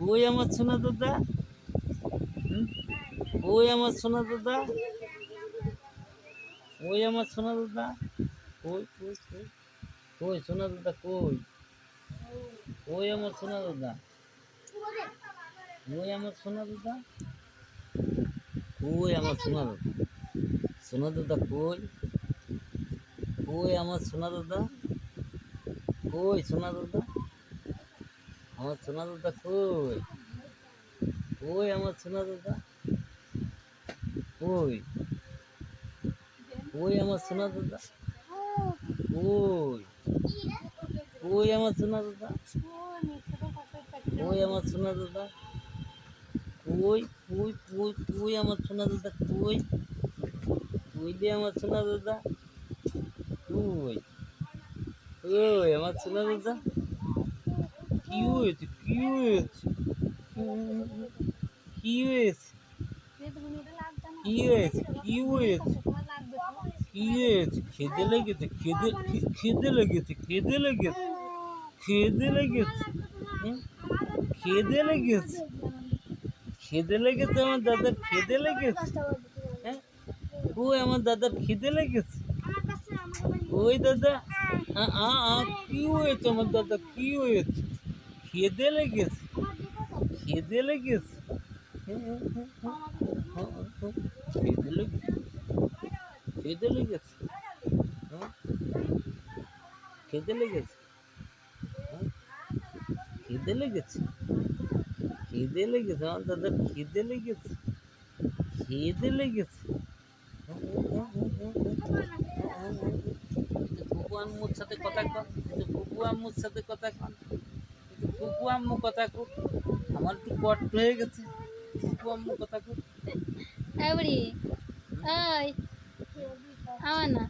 কই আমার সোনা দাদা? কই আমার সোনা দাদা? কই আমার সোনা দাদা? কই কই কই কই সোনা দাদা কই? কই আমার সোনা দাদা? কই আমার সোনা দাদা? কই আমার সোনা দাদা? সোনা দাদা কই? কই আমার সোনা দাদা? কই সোনা দাদা? আমার সোনা দাদা কই? কই আমার সোনা দাদা? কই? কই আমার সোনা দাদা? কই? কই আমার সোনা দাদা? কই আমার সোনা দাদা? কই কই কই কই আমার সোনা দাদা কই? কই রে আমার সোনা দাদা? কই? কই আমার সোনা দাদা? কি হয়েছে? কি হয়েছে? কি হয়েছে? কি হয়েছে? কি হয়েছে? কি হয়েছে? খিদে লেগেছে? খিদে লেগেছে? খিদে লেগেছে? খিদে লেগেছে? খিদে লেগেছে? খিদে লেগেছে আমার দাদার? খিদে লেগেছে? হ্যাঁ, কই আমার দাদার খিদে লেগেছে? ওই দাদা, কি হয়েছে আমার দাদা? কি হয়েছে? খিদে লেগেছে? খিদে লেগেছে? খিদে লেগেছে? খিদে লেগেছে? হ্যাঁ, খিদে লেগেছে? হ্যাঁ, খিদে লেগেছে? খিদে লেগেছে আমার দাদার? খিদে লেগেছে? খিদে লেগেছে? ফুপু আম্মুর সাথে কথা কন, ফুপু আম্মুর সাথে কথা কন, ফুপু আম্মু কথা কন। আমার তো কষ্ট হয়ে গেছে, ফুপু আম্মু কথা কন। এবারে ওই আমার না